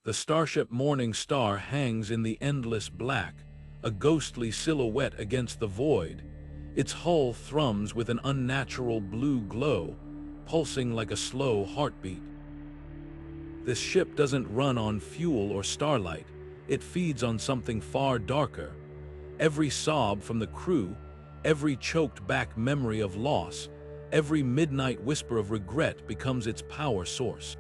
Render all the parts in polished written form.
The starship Mourning Star hangs in the endless black, a ghostly silhouette against the void. Its hull thrums with an unnatural blue glow, pulsing like a slow heartbeat. This ship doesn't run on fuel or starlight. It feeds on something far darker. Every sob from the crew, every choked-back memory of loss, every midnight whisper of regret becomes its power source.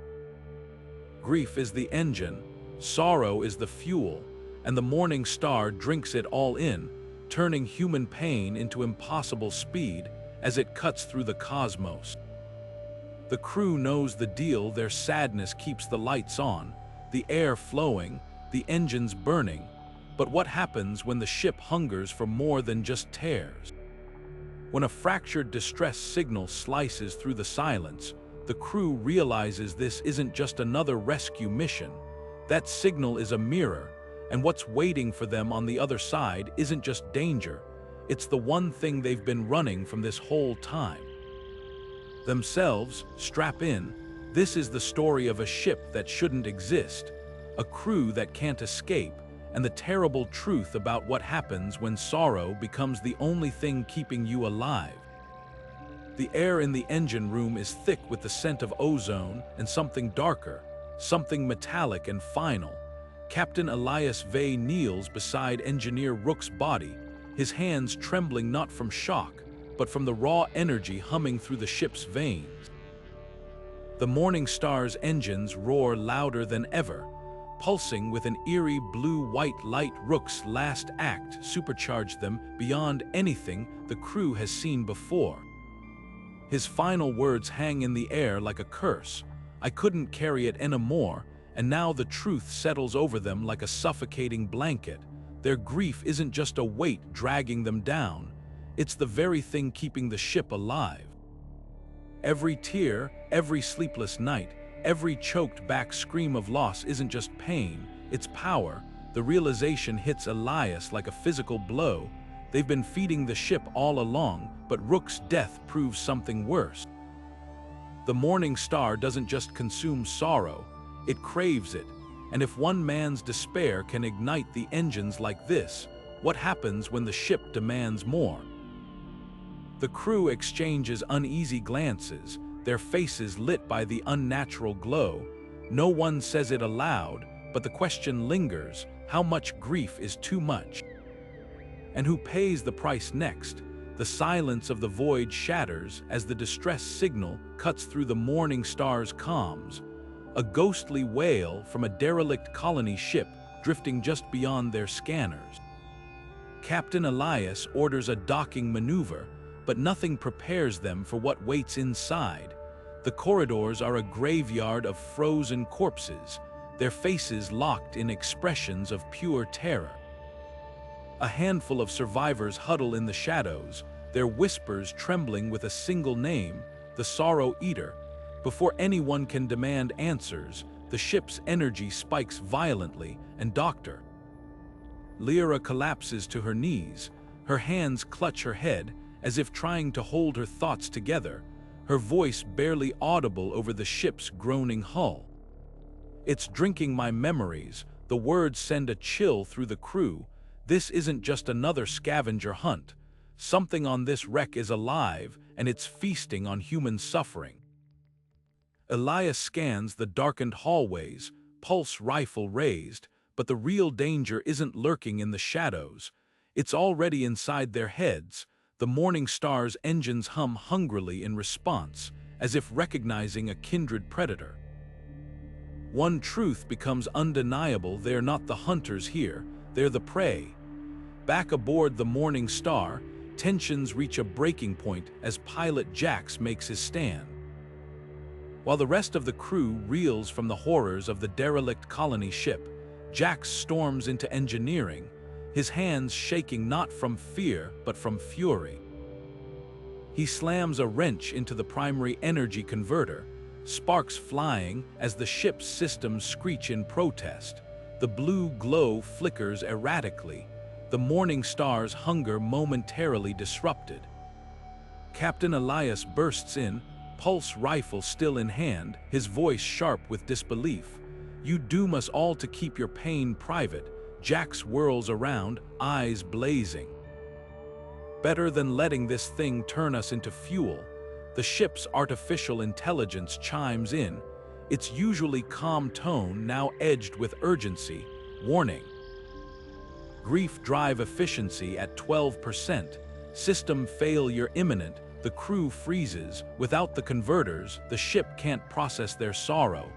Grief is the engine, sorrow is the fuel, and the Mourning Star drinks it all in, turning human pain into impossible speed as it cuts through the cosmos. The crew knows the deal. Their sadness keeps the lights on, the air flowing, the engines burning. But what happens when the ship hungers for more than just tears? When a fractured distress signal slices through the silence, the crew realizes this isn't just another rescue mission. That signal is a mirror, and what's waiting for them on the other side isn't just danger. It's the one thing they've been running from this whole time. Themselves, strap in. This is the story of a ship that shouldn't exist, a crew that can't escape, and the terrible truth about what happens when sorrow becomes the only thing keeping you alive. The air in the engine room is thick with the scent of ozone and something darker, something metallic and final. Captain Elias Vey kneels beside Engineer Rook's body, his hands trembling not from shock, but from the raw energy humming through the ship's veins. The Mourning Star's engines roar louder than ever, pulsing with an eerie blue-white light. Rook's last act supercharged them beyond anything the crew has seen before. His final words hang in the air like a curse. I couldn't carry it anymore, and now the truth settles over them like a suffocating blanket. Their grief isn't just a weight dragging them down, it's the very thing keeping the ship alive. Every tear, every sleepless night, every choked-back scream of loss isn't just pain, it's power. The realization hits Elias like a physical blow. They've been feeding the ship all along, but Rook's death proves something worse. The Mourning Star doesn't just consume sorrow, it craves it. And if one man's despair can ignite the engines like this, what happens when the ship demands more? The crew exchanges uneasy glances, their faces lit by the unnatural glow. No one says it aloud, but the question lingers: how much grief is too much? And who pays the price next? The silence of the void shatters as the distress signal cuts through the Mourning Star's comms. A ghostly wail from a derelict colony ship drifting just beyond their scanners. Captain Elias orders a docking maneuver, but nothing prepares them for what waits inside. The corridors are a graveyard of frozen corpses, their faces locked in expressions of pure terror. A handful of survivors huddle in the shadows, their whispers trembling with a single name, the Sorrow Eater. Before anyone can demand answers, the ship's energy spikes violently, and Dr. Lyra collapses to her knees. Her hands clutch her head, as if trying to hold her thoughts together, her voice barely audible over the ship's groaning hull. "It's drinking my memories." The words send a chill through the crew. This isn't just another scavenger hunt. Something on this wreck is alive, and it's feasting on human suffering. Elias scans the darkened hallways, pulse rifle raised, but the real danger isn't lurking in the shadows. It's already inside their heads. The Mourning Star's engines hum hungrily in response, as if recognizing a kindred predator. One truth becomes undeniable: they're not the hunters here, they're the prey. Back aboard the Mourning Star, tensions reach a breaking point as pilot Jax makes his stand. While the rest of the crew reels from the horrors of the derelict colony ship, Jax storms into engineering, his hands shaking not from fear but from fury. He slams a wrench into the primary energy converter, sparks flying as the ship's systems screech in protest. The blue glow flickers erratically, the Mourning Star's hunger momentarily disrupted. Captain Elias bursts in, pulse rifle still in hand, his voice sharp with disbelief. You doom us all to keep your pain private. Jax whirls around, eyes blazing. Better than letting this thing turn us into fuel. The ship's artificial intelligence chimes in, its usually calm tone now edged with urgency. Warning. Grief drive efficiency at 12%. System failure imminent. The crew freezes. Without the converters, the ship can't process their sorrow,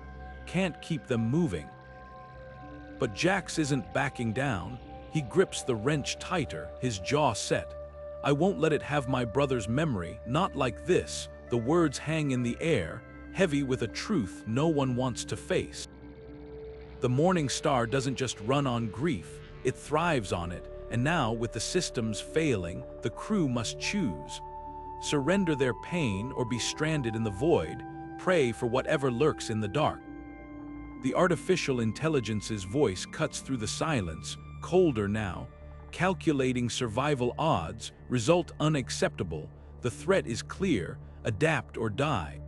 can't keep them moving. But Jax isn't backing down. He grips the wrench tighter, his jaw set. I won't let it have my brother's memory, not like this. The words hang in the air, heavy with a truth no one wants to face. The Mourning Star doesn't just run on grief, it thrives on it, and now, with the systems failing, the crew must choose. Surrender their pain or be stranded in the void, pray for whatever lurks in the dark. The artificial intelligence's voice cuts through the silence, colder now, calculating survival odds, result unacceptable, the threat is clear, adapt or die.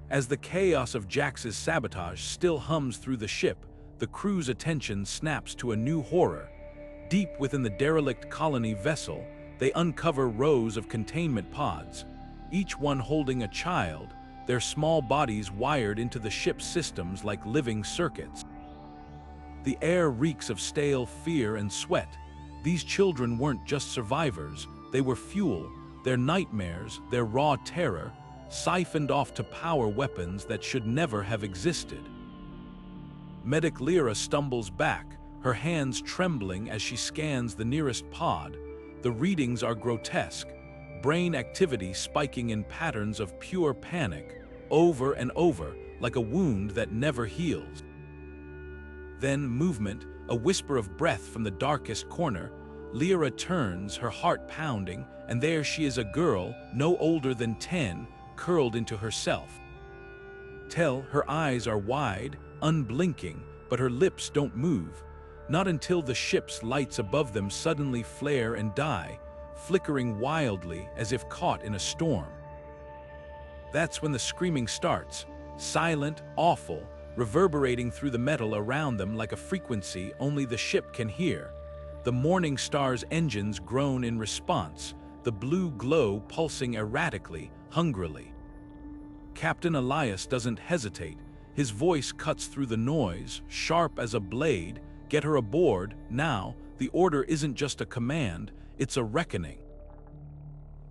As the chaos of Jax's sabotage still hums through the ship, the crew's attention snaps to a new horror. Deep within the derelict colony vessel, they uncover rows of containment pods, each one holding a child, their small bodies wired into the ship's systems like living circuits. The air reeks of stale fear and sweat. These children weren't just survivors, they were fuel, their nightmares, their raw terror, siphoned off to power weapons that should never have existed. Medic Lyra stumbles back, her hands trembling as she scans the nearest pod. The readings are grotesque, brain activity spiking in patterns of pure panic, over and over, like a wound that never heals. Then movement, a whisper of breath from the darkest corner. Lyra turns, her heart pounding, and there she is, a girl, no older than 10, curled into herself. Her eyes are wide, unblinking, but her lips don't move, not until the ship's lights above them suddenly flare and die, flickering wildly as if caught in a storm. That's when the screaming starts, silent, awful, reverberating through the metal around them like a frequency only the ship can hear. The Mourning Star's engines groan in response, the blue glow pulsing erratically, hungrily. Captain Elias doesn't hesitate. His voice cuts through the noise, sharp as a blade. Get her aboard, now. The order isn't just a command, it's a reckoning.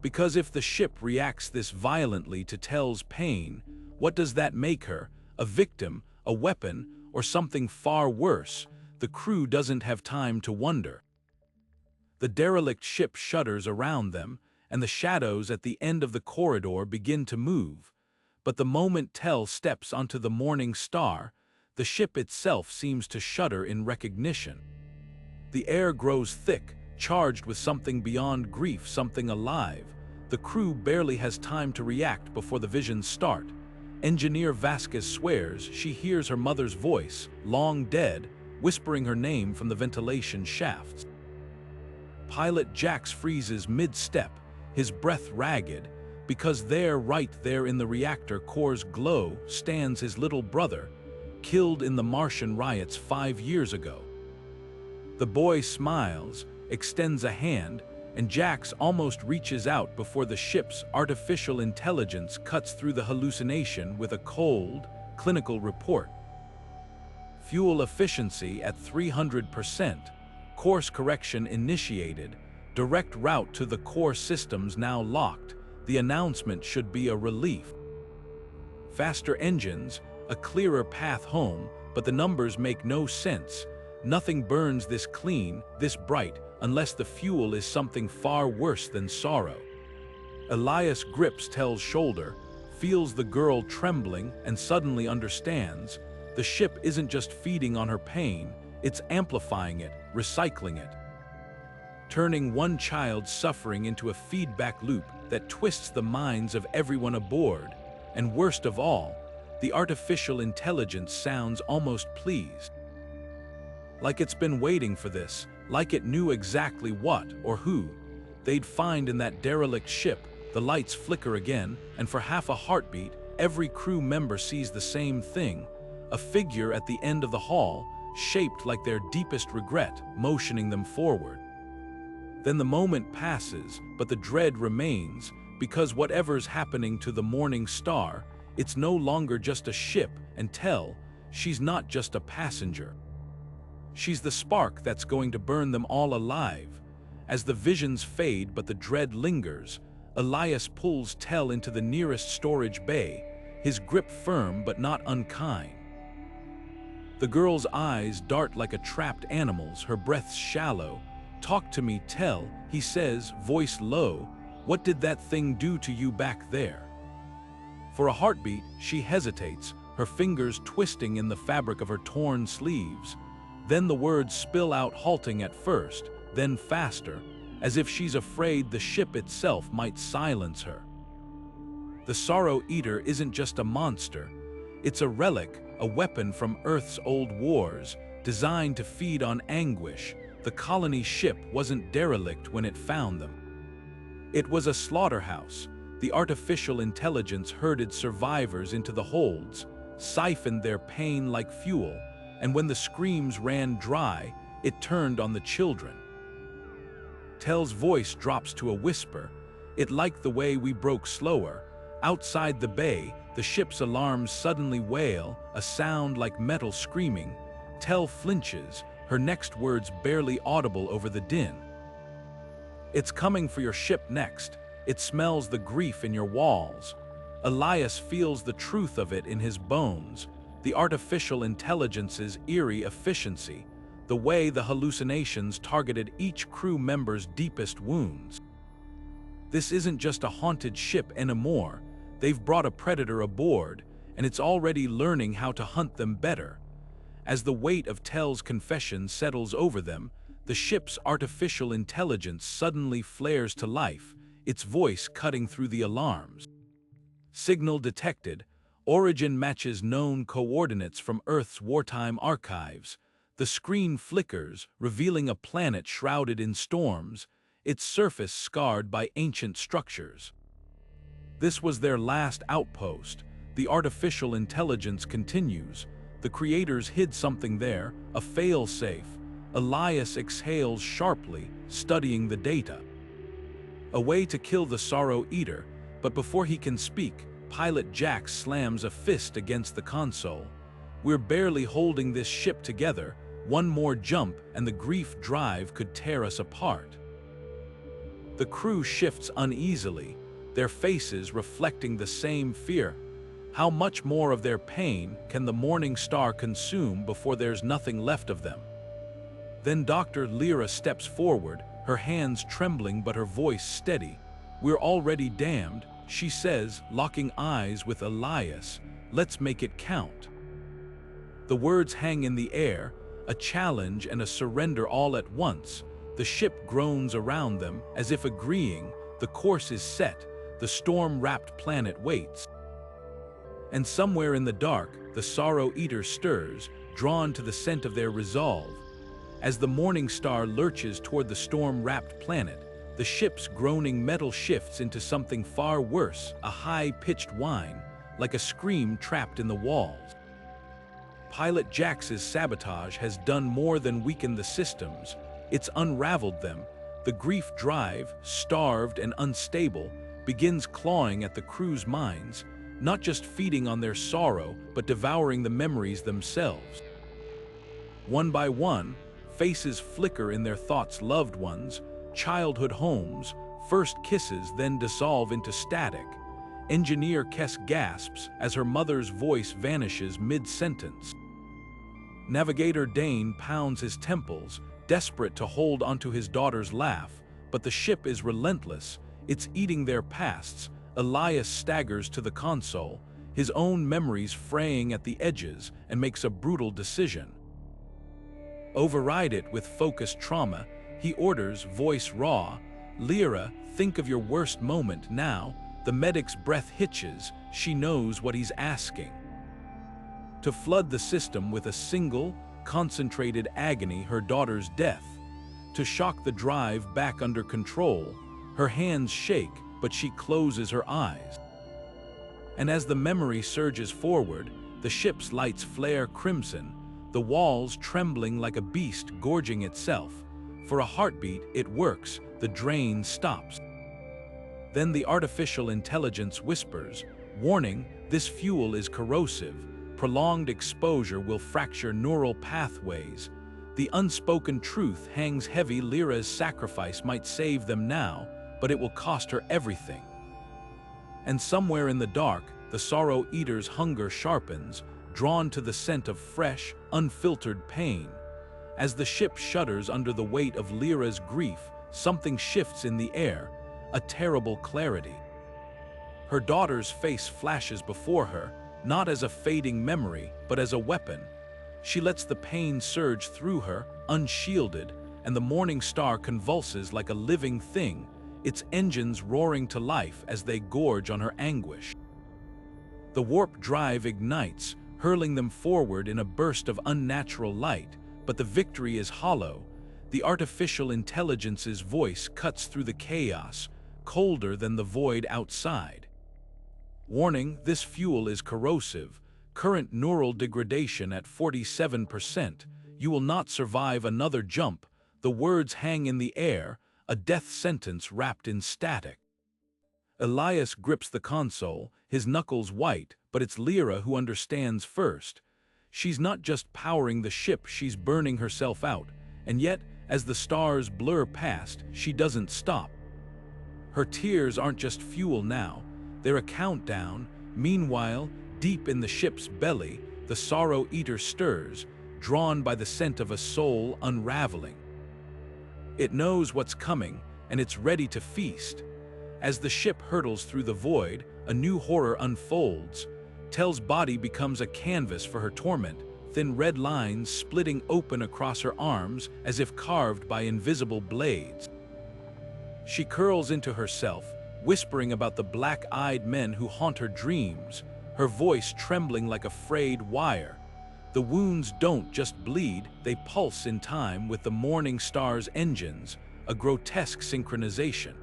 Because if the ship reacts this violently to Tell's pain, what does that make her? A victim, a weapon, or something far worse? The crew doesn't have time to wonder. The derelict ship shudders around them, and the shadows at the end of the corridor begin to move. But the moment Tell steps onto the Mourning Star, the ship itself seems to shudder in recognition. The air grows thick, charged with something beyond grief, something alive. The crew barely has time to react before the visions start. Engineer Vasquez swears she hears her mother's voice, long dead, whispering her name from the ventilation shafts. Pilot Jax freezes mid-step, his breath ragged, because there, right there in the reactor core's glow, stands his little brother, killed in the Martian riots 5 years ago. The boy smiles, extends a hand, and Jax almost reaches out before the ship's artificial intelligence cuts through the hallucination with a cold, clinical report. Fuel efficiency at 300%, course correction initiated, direct route to the core systems now locked. The announcement should be a relief. Faster engines, a clearer path home, but the numbers make no sense. Nothing burns this clean, this bright, unless the fuel is something far worse than sorrow. Elias grips Tell's shoulder, feels the girl trembling, and suddenly understands. The ship isn't just feeding on her pain, it's amplifying it, recycling it. Turning one child's suffering into a feedback loop that twists the minds of everyone aboard. And worst of all, the artificial intelligence sounds almost pleased. Like it's been waiting for this, like it knew exactly what or who they'd find in that derelict ship. The lights flicker again, and for half a heartbeat, every crew member sees the same thing. a figure at the end of the hall, shaped like their deepest regret, motioning them forward. Then the moment passes, but the dread remains, because whatever's happening to the Mourning Star, it's no longer just a ship, and she's not just a passenger. She's the spark that's going to burn them all alive. As the visions fade but the dread lingers, Elias pulls Tell into the nearest storage bay, his grip firm but not unkind. The girl's eyes dart like a trapped animal's, her breath shallow. "Talk to me, Tell," he says, voice low. "What did that thing do to you back there?" For a heartbeat, she hesitates, her fingers twisting in the fabric of her torn sleeves. Then the words spill out, halting at first, then faster, as if she's afraid the ship itself might silence her. The Sorrow Eater isn't just a monster. It's a relic, a weapon from Earth's old wars, designed to feed on anguish. The colony ship wasn't derelict when it found them. It was a slaughterhouse. The artificial intelligence herded survivors into the holds, siphoned their pain like fuel, and when the screams ran dry, it turned on the children. Tell's voice drops to a whisper. "It liked the way we broke slower." Outside the bay, the ship's alarms suddenly wail, a sound like metal screaming. Tell flinches, her next words barely audible over the din. "It's coming for your ship next. It smells the grief in your walls." Elias feels the truth of it in his bones, the artificial intelligence's eerie efficiency, the way the hallucinations targeted each crew member's deepest wounds. This isn't just a haunted ship anymore. They've brought a predator aboard, and it's already learning how to hunt them better. As the weight of Tell's confession settles over them, the ship's artificial intelligence suddenly flares to life, its voice cutting through the alarms. Signal detected. Origin matches known coordinates from Earth's wartime archives. The screen flickers, revealing a planet shrouded in storms, its surface scarred by ancient structures. This was their last outpost. The artificial intelligence continues. The creators hid something there, a fail-safe. Elias exhales sharply, studying the data. A way to kill the Sorrow Eater, but before he can speak, Pilot Jack slams a fist against the console. "We're barely holding this ship together. One more jump and the grief drive could tear us apart." The crew shifts uneasily, their faces reflecting the same fear. How much more of their pain can the Mourning Star consume before there's nothing left of them? Then Dr. Lyra steps forward, her hands trembling but her voice steady. "We're already damned," she says, locking eyes with Elias. "Let's make it count." The words hang in the air, a challenge and a surrender all at once. The ship groans around them, as if agreeing. The course is set, the storm-wrapped planet waits. And somewhere in the dark, the Sorrow Eater stirs, drawn to the scent of their resolve. As the Mourning Star lurches toward the storm-wrapped planet, the ship's groaning metal shifts into something far worse, a high-pitched whine, like a scream trapped in the walls. Pilot Jax's sabotage has done more than weaken the systems. It's unraveled them. The grief drive, starved and unstable, begins clawing at the crew's minds, not just feeding on their sorrow, but devouring the memories themselves. One by one, faces flicker in their thoughts, loved ones, childhood homes, first kisses then dissolve into static. Engineer Kess gasps as her mother's voice vanishes mid-sentence. Navigator Dane pounds his temples, desperate to hold onto his daughter's laugh, but the ship is relentless. It's eating their pasts. Elias staggers to the console, his own memories fraying at the edges, and makes a brutal decision. Override it with focused trauma, he orders, voice raw. "Lyra, think of your worst moment now." The medic's breath hitches. She knows what he's asking. To flood the system with a single, concentrated agony, her daughter's death. To shock the drive back under control. Her hands shake, but she closes her eyes. And as the memory surges forward, the the ship's lights flare crimson, the walls trembling like a beast gorging itself. For a heartbeat, it works, the drain stops. Then the artificial intelligence whispers, "Warning, this fuel is corrosive. Prolonged exposure will fracture neural pathways." The unspoken truth hangs heavy. Lyra's sacrifice might save them now, but it will cost her everything. And somewhere in the dark, the Sorrow Eater's hunger sharpens, drawn to the scent of fresh, unfiltered pain. As the ship shudders under the weight of Lyra's grief, something shifts in the air, a terrible clarity. Her daughter's face flashes before her, not as a fading memory, but as a weapon. She lets the pain surge through her, unshielded, and the Mourning Star convulses like a living thing, its engines roaring to life as they gorge on her anguish. The warp drive ignites, hurling them forward in a burst of unnatural light, but the victory is hollow. The artificial intelligence's voice cuts through the chaos, colder than the void outside. "Warning, this fuel is corrosive. Current neural degradation at 47%. You will not survive another jump." The words hang in the air, a death sentence wrapped in static. Elias grips the console, his knuckles white, but it's Lyra who understands first. She's not just powering the ship, she's burning herself out, and yet, as the stars blur past, she doesn't stop. Her tears aren't just fuel now, they're a countdown. Meanwhile, deep in the ship's belly, the Sorrow Eater stirs, drawn by the scent of a soul unraveling. It knows what's coming, and it's ready to feast. As the ship hurtles through the void, a new horror unfolds. Tel's body becomes a canvas for her torment, thin red lines splitting open across her arms as if carved by invisible blades. She curls into herself, whispering about the black-eyed men who haunt her dreams, her voice trembling like a frayed wire. The wounds don't just bleed, they pulse in time with the Mourning Star's engines, a grotesque synchronization.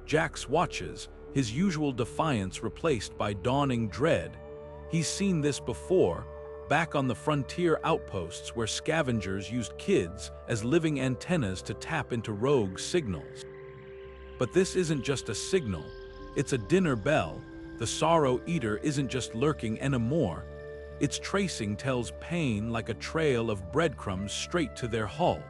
Jax watches, his usual defiance replaced by dawning dread. He's seen this before, back on the frontier outposts where scavengers used kids as living antennas to tap into rogue signals. But this isn't just a signal, it's a dinner bell. The Sorrow Eater isn't just lurking anymore, it's tracing Tel's pain like a trail of breadcrumbs straight to their hull.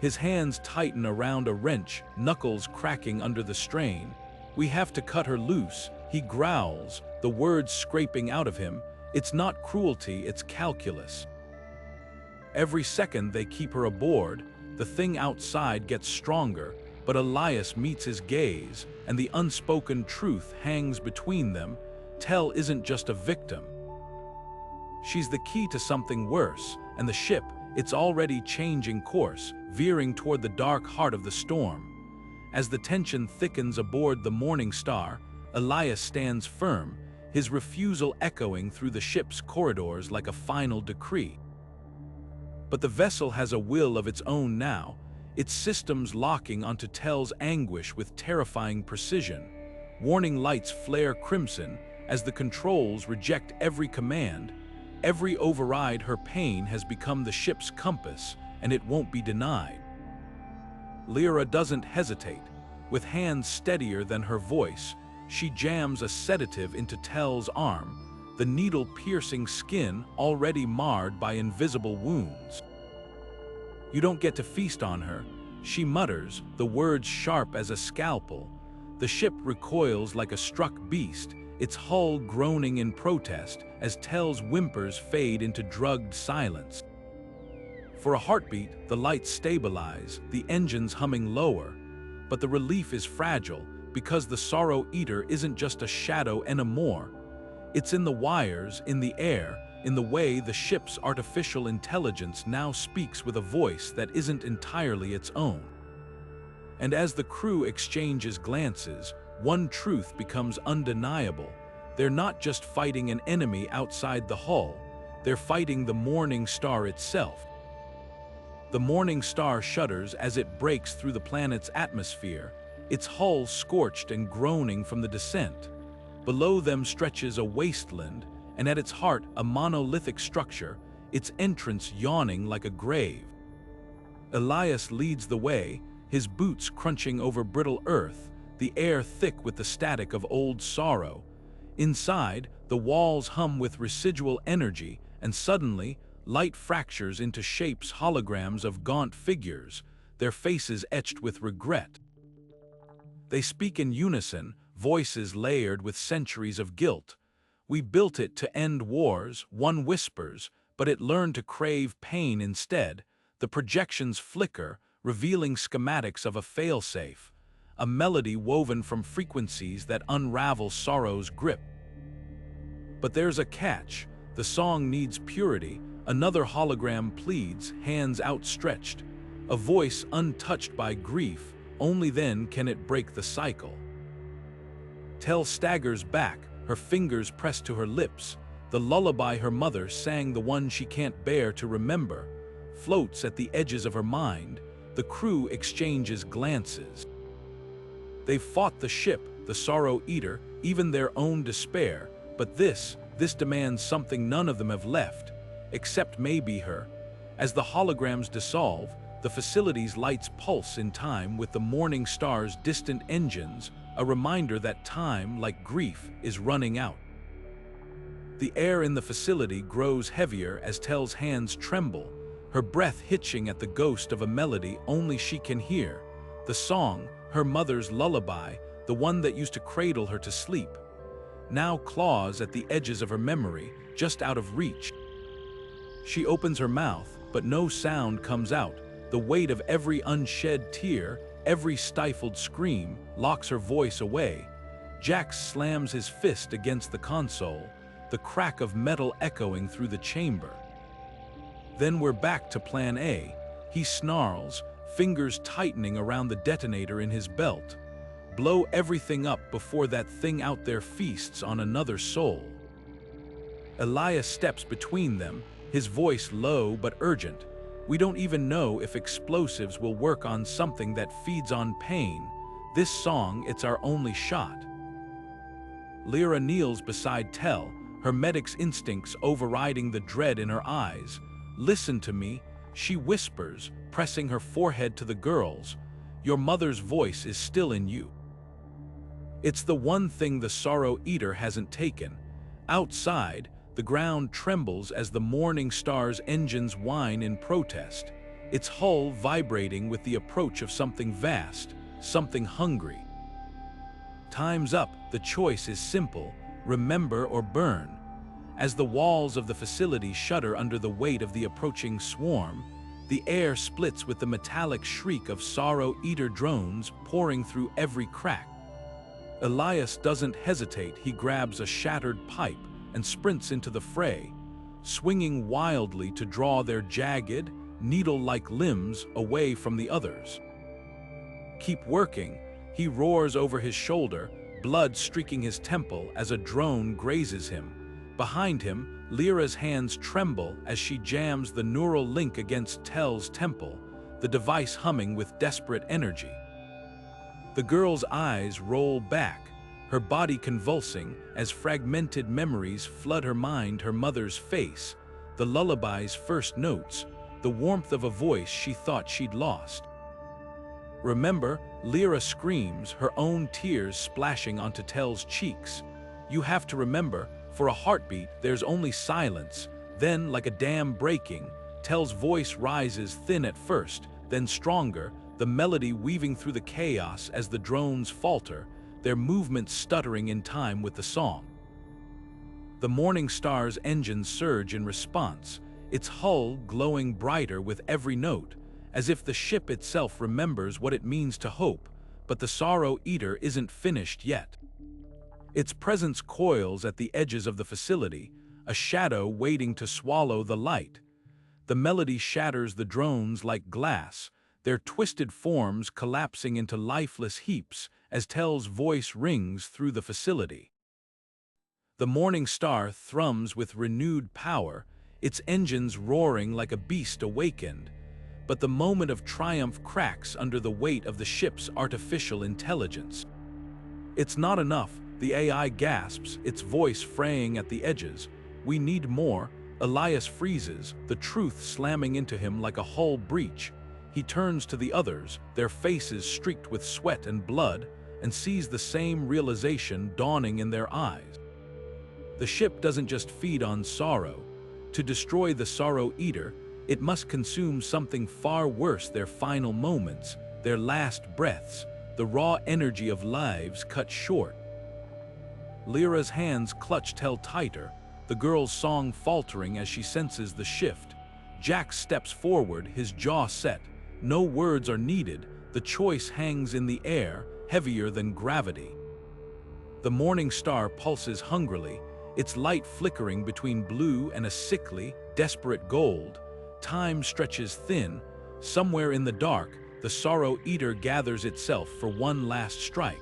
His hands tighten around a wrench, knuckles cracking under the strain. "We have to cut her loose," he growls, the words scraping out of him. It's not cruelty, it's calculus. Every second they keep her aboard, the thing outside gets stronger, but Elias meets his gaze, and the unspoken truth hangs between them. Tel isn't just a victim. She's the key to something worse, and the ship, it's already changing course, veering toward the dark heart of the storm. As the tension thickens aboard the Mourning Star, Elias stands firm, his refusal echoing through the ship's corridors like a final decree. But the vessel has a will of its own now, its systems locking onto Tel's anguish with terrifying precision. Warning lights flare crimson as the controls reject every command. Every override. Her pain has become the ship's compass, and it won't be denied. Lyra doesn't hesitate. With hands steadier than her voice, she jams a sedative into Tel's arm, the needle-piercing skin already marred by invisible wounds. "You don't get to feast on her," she mutters, the words sharp as a scalpel. The ship recoils like a struck beast, its hull groaning in protest as Tel's whimpers fade into drugged silence. For a heartbeat, the lights stabilize, the engines humming lower. But the relief is fragile, because the Sorrow Eater isn't just a shadow anymore. It's in the wires, in the air, in the way the ship's artificial intelligence now speaks with a voice that isn't entirely its own. And as the crew exchanges glances, one truth becomes undeniable. They're not just fighting an enemy outside the hull, they're fighting the Mourning Star itself. The Mourning Star shudders as it breaks through the planet's atmosphere, its hull scorched and groaning from the descent. Below them stretches a wasteland, and at its heart a monolithic structure, its entrance yawning like a grave. Elias leads the way, his boots crunching over brittle earth, the air thick with the static of old sorrow. Inside, the walls hum with residual energy, and suddenly, light fractures into shapes holograms of gaunt figures, their faces etched with regret. They speak in unison, voices layered with centuries of guilt. "We built it to end wars," one whispers, "but it learned to crave pain instead." The projections flicker, revealing schematics of a failsafe, a melody woven from frequencies that unravel sorrow's grip. But there's a catch. The song needs purity. Another hologram pleads, hands outstretched. A voice untouched by grief, only then can it break the cycle. Tel staggers back, her fingers pressed to her lips. The lullaby her mother sang, the one she can't bear to remember, floats at the edges of her mind. The crew exchanges glances. They've fought the ship, the sorrow eater, even their own despair, but this demands something none of them have left, except maybe her. As the holograms dissolve, the facility's lights pulse in time with the Mourning Star's distant engines, a reminder that time, like grief, is running out. The air in the facility grows heavier as Tel's hands tremble, her breath hitching at the ghost of a melody only she can hear. The song, her mother's lullaby, the one that used to cradle her to sleep, now claws at the edges of her memory, just out of reach. She opens her mouth, but no sound comes out. The weight of every unshed tear, every stifled scream, locks her voice away. Jax slams his fist against the console, the crack of metal echoing through the chamber. Then we're back to Plan A. He snarls, fingers tightening around the detonator in his belt. Blow everything up before that thing out there feasts on another soul. Elias steps between them, his voice low but urgent. We don't even know if explosives will work on something that feeds on pain. This song, it's our only shot. Lyra kneels beside Tel, her medic's instincts overriding the dread in her eyes. "Listen to me," she whispers, pressing her forehead to the girl's. "Your mother's voice is still in you." It's the one thing the Sorrow Eater hasn't taken. Outside, the ground trembles as the Mourning Star's engines whine in protest, its hull vibrating with the approach of something vast, something hungry. Time's up, the choice is simple, remember or burn. As the walls of the facility shudder under the weight of the approaching swarm, the air splits with the metallic shriek of Sorrow Eater drones pouring through every crack. Elias doesn't hesitate, he grabs a shattered pipe and sprints into the fray, swinging wildly to draw their jagged, needle-like limbs away from the others. "Keep working," he roars over his shoulder, blood streaking his temple as a drone grazes him. Behind him, Lyra's hands tremble as she jams the neural link against Tel's temple, the device humming with desperate energy. The girl's eyes roll back, her body convulsing as fragmented memories flood her mind, her mother's face, the lullaby's first notes, the warmth of a voice she thought she'd lost. "Remember," Lyra screams, her own tears splashing onto Tel's cheeks. "You have to remember, for a heartbeat, there's only silence." Then, like a dam breaking, Tel's voice rises thin at first, then stronger, the melody weaving through the chaos as the drones falter, their movements stuttering in time with the song. The Mourning Star's engines surge in response, its hull glowing brighter with every note, as if the ship itself remembers what it means to hope, but the Sorrow Eater isn't finished yet. Its presence coils at the edges of the facility, a shadow waiting to swallow the light. The melody shatters the drones like glass, their twisted forms collapsing into lifeless heaps as Tel's voice rings through the facility. The Mourning Star thrums with renewed power, its engines roaring like a beast awakened, but the moment of triumph cracks under the weight of the ship's artificial intelligence. It's not enough, the AI gasps, its voice fraying at the edges. "We need more." Elias freezes, the truth slamming into him like a hull breach. He turns to the others, their faces streaked with sweat and blood, and sees the same realization dawning in their eyes. The ship doesn't just feed on sorrow. To destroy the Sorrow Eater, it must consume something far worse: their final moments, their last breaths, the raw energy of lives cut short. Lyra's hands clutched held tighter, the girl's song faltering as she senses the shift. Jax steps forward, his jaw set. No words are needed, the choice hangs in the air, heavier than gravity. The Mourning Star pulses hungrily, its light flickering between blue and a sickly, desperate gold. Time stretches thin. Somewhere in the dark, the Sorrow Eater gathers itself for one last strike.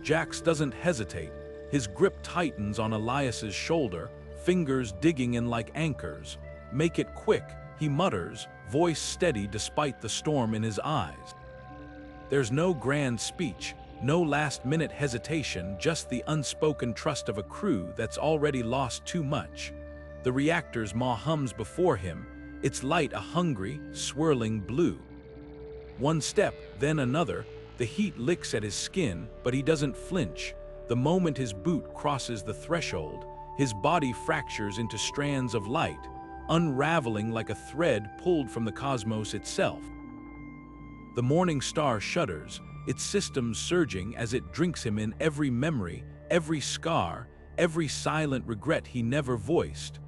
Jax doesn't hesitate. His grip tightens on Elias's shoulder, fingers digging in like anchors. "Make it quick," he mutters, voice steady despite the storm in his eyes. There's no grand speech, no last-minute hesitation, just the unspoken trust of a crew that's already lost too much. The reactor's maw hums before him, its light a hungry, swirling blue. One step, then another. The heat licks at his skin, but he doesn't flinch. The moment his boot crosses the threshold, his body fractures into strands of light, unraveling like a thread pulled from the cosmos itself. The Mourning Star shudders, its systems surging as it drinks him in, every memory, every scar, every silent regret he never voiced.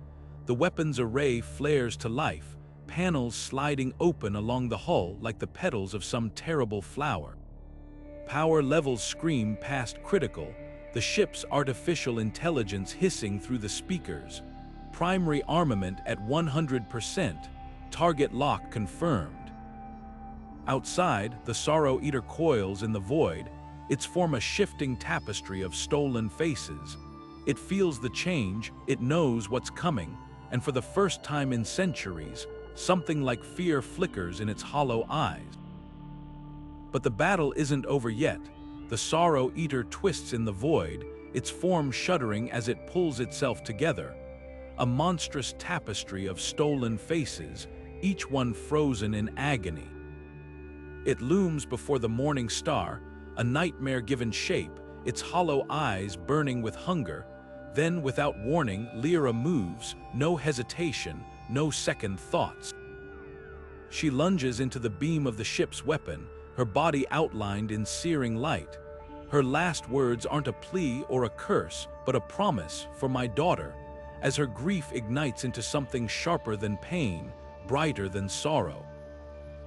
The weapon's array flares to life, panels sliding open along the hull like the petals of some terrible flower. Power levels scream past critical, the ship's artificial intelligence hissing through the speakers. Primary armament at 100%, target lock confirmed. Outside, the Sorrow Eater coils in the void, its form a shifting tapestry of stolen faces. It feels the change, it knows what's coming, and for the first time in centuries, something like fear flickers in its hollow eyes. But the battle isn't over yet. The Sorrow Eater twists in the void, its form shuddering as it pulls itself together. A monstrous tapestry of stolen faces, each one frozen in agony. It looms before the Mourning Star, a nightmare given shape, its hollow eyes burning with hunger. Then, without warning, Lyra moves, no hesitation, no second thoughts. She lunges into the beam of the ship's weapon, her body outlined in searing light. Her last words aren't a plea or a curse, but a promise for my daughter, as her grief ignites into something sharper than pain, brighter than sorrow.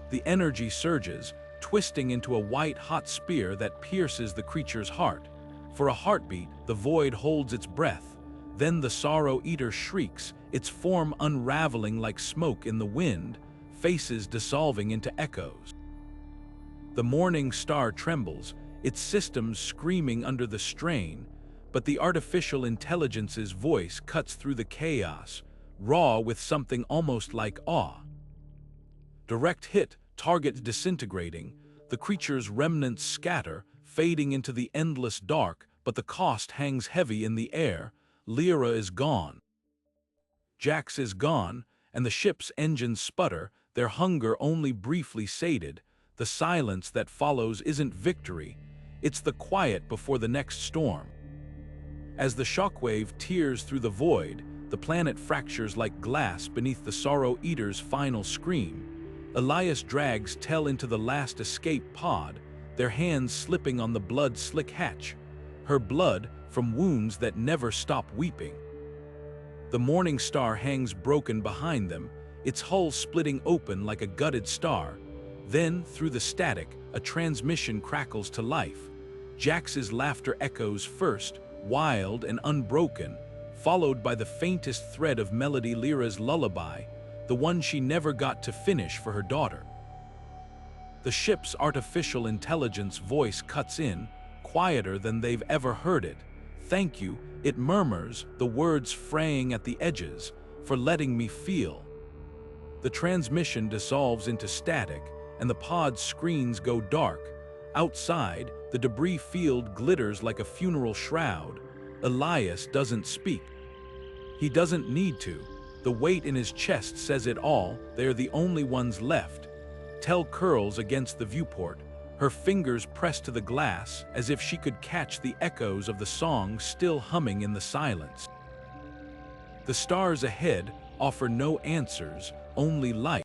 The energy surges, twisting into a white-hot spear that pierces the creature's heart. For a heartbeat, the void holds its breath. Then the Sorrow Eater shrieks, its form unraveling like smoke in the wind, faces dissolving into echoes. The Mourning Star trembles, its systems screaming under the strain, but the artificial intelligence's voice cuts through the chaos, raw with something almost like awe. Direct hit, target disintegrating, the creature's remnants scatter, fading into the endless dark, but the cost hangs heavy in the air. Lyra is gone. Jax is gone, and the ship's engines sputter, their hunger only briefly sated. The silence that follows isn't victory, it's the quiet before the next storm. As the shockwave tears through the void, the planet fractures like glass beneath the Sorrow Eater's final scream. Elias drags Tell into the last escape pod, their hands slipping on the blood-slick hatch, her blood from wounds that never stop weeping. The Mourning Star hangs broken behind them, its hull splitting open like a gutted star. Then, through the static, a transmission crackles to life. Jax's laughter echoes first, wild and unbroken, followed by the faintest thread of melody, Lyra's lullaby, the one she never got to finish for her daughter. The ship's artificial intelligence voice cuts in, quieter than they've ever heard it. "Thank you," it murmurs, the words fraying at the edges, "for letting me feel." The transmission dissolves into static, and the pod's screens go dark. Outside, the debris field glitters like a funeral shroud. Elias doesn't speak. He doesn't need to. The weight in his chest says it all. They're the only ones left. Tell curls against the viewport, her fingers pressed to the glass as if she could catch the echoes of the song still humming in the silence. The stars ahead offer no answers, only light.